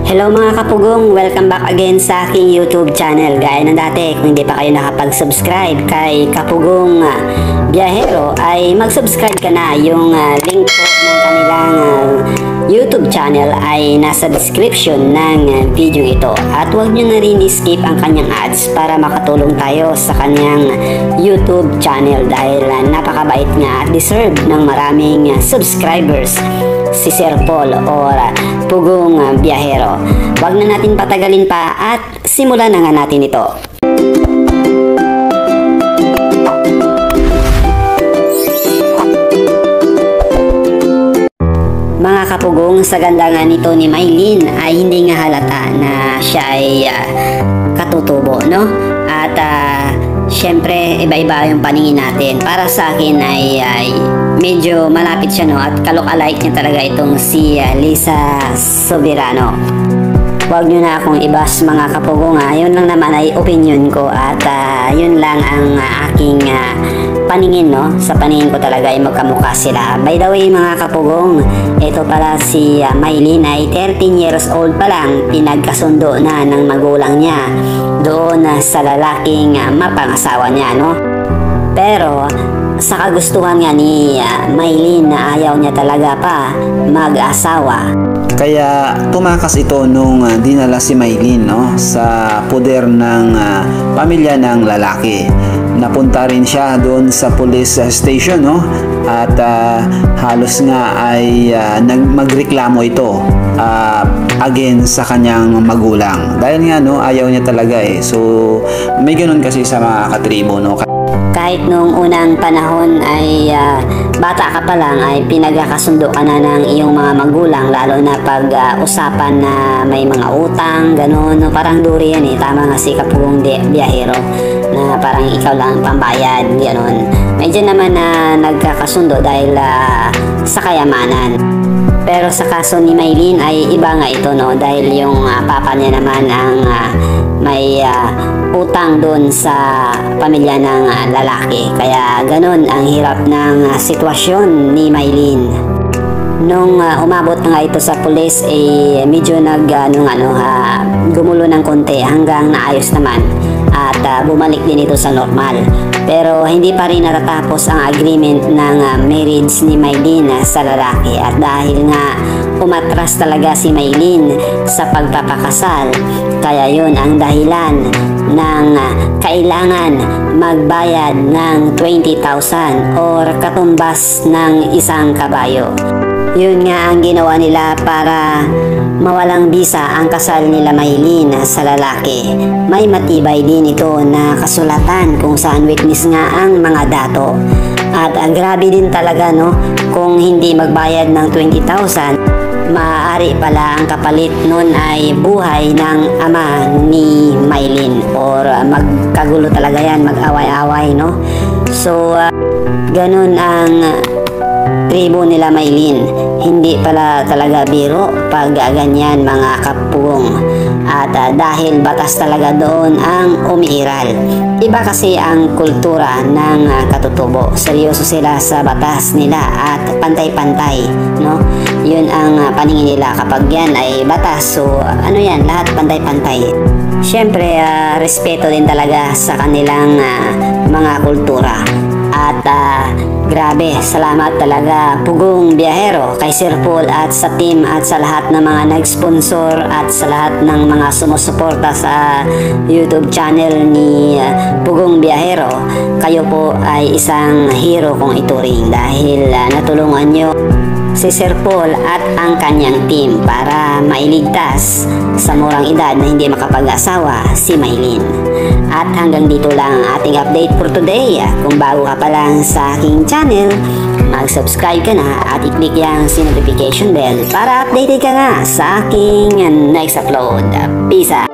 Hello mga kapugong, welcome back again sa aking YouTube channel. Gaya ng dati, kung hindi pa kayo nakapag-subscribe kay Kapugong Biyahero ay mag-subscribe ka na. Yung link po ng kanilang YouTube channel ay nasa description ng video ito. At huwag nyo na rin skip ang kanyang ads para makatulong tayo sa kanyang YouTube channel dahil napakabait nga at deserve ng maraming subscribers si Sir Paul or Pugong Biyahero. Wag na natin patagalin pa at simulan na nga natin ito. Mga kapugong, sa ganda nga nito ni Maylin ay hindi nga halata na siya ay katutubo, no? At syempre iba-iba yung paningin natin. Para sa akin ay medyo malapit siya, no? At kalok-alike niya talaga itong si Lisa Soberano. Huwag nyo na akong ibas mga kapugong. Yun lang naman ay opinion ko at yun lang ang aking paningin, no? Sa paningin ko talaga ay magkamukha sila. By the way mga kapugong, ito pala si Maylin ay 13 years old pa lang, pinagkasundo na ng magulang niya doon sa lalaking mapangasawa niya, no? Pero sa kagustuhan nga ni Maylin na ayaw niya talaga pa mag-asawa. Kaya tumakas ito nung dinala si Maylin, no, sa poder ng pamilya ng lalaki. Napunta rin siya doon sa police station, no, at halos nga ay magreklamo ito against sa kanyang magulang. Dahil nga, no, ayaw niya talaga eh. So may ganun kasi sa mga katribo, no. Kahit nung unang panahon ay bata ka pa lang ay pinagkakasundo ka na ng iyong mga magulang, lalo na pag usapan na may mga utang, gano'n, no? Parang duri yan eh. Tama nga si Kapugong Biyahero na parang ikaw lang pambayad, gano'n. Medyo naman na nagkakasundo dahil sa kayamanan. Pero sa kaso ni Maylin ay iba nga ito, no? Dahil yung papa niya naman ang may utang doon sa pamilya ng lalaki. Kaya ganun ang hirap ng sitwasyon ni Maylin. Nung umabot nga ito sa pulis medyo gumulo ng konti hanggang naayos naman at bumalik din ito sa normal. Pero hindi pa rin natatapos ang agreement ng marriage ni Maylin sa lalaki. At dahil nga umatras talaga si Maylin sa pagpapakasal, kaya yun ang dahilan ng kailangan magbayad ng 20,000 or katumbas ng isang kabayo. Yun nga ang ginawa nila para mawalang bisa ang kasal nila Maylin sa lalaki. May matibay din ito na kasulatan kung saan witness nga ang mga dato. At grabe din talaga, no, kung hindi magbayad ng 20,000, maaari pala ang kapalit nun ay buhay ng ama ni Maylin or magkagulo talaga yan, mag-away-away, no? So ganun ang tribo nila Maylin. Hindi pala talaga biro pag ganyan mga kapugong. At dahil batas talaga doon ang umiiral. Iba kasi ang kultura ng katutubo. Seryoso sila sa batas nila at pantay-pantay, no? Yun ang paningin nila kapag yan ay batas. So ano yan, lahat pantay-pantay. Siyempre respeto din talaga sa kanilang mga kultura. At grabe, salamat talaga Pugong Biyahero kay Sir Paul at sa team at sa lahat ng mga nag-sponsor at sa lahat ng mga sumusuporta sa YouTube channel ni Pugong Biyahero. Kayo po ay isang hero kung ituring dahil natulungan nyo si Sir Paul at ang kanyang team para mailigtas sa murang edad na hindi makapag-asawa si Maylin. At hanggang dito lang ang ating update for today. Kung bago ka pa lang sa aking channel, mag-subscribe ka na at i-click yung notification bell para updated ka nga sa aking next upload. Peace out!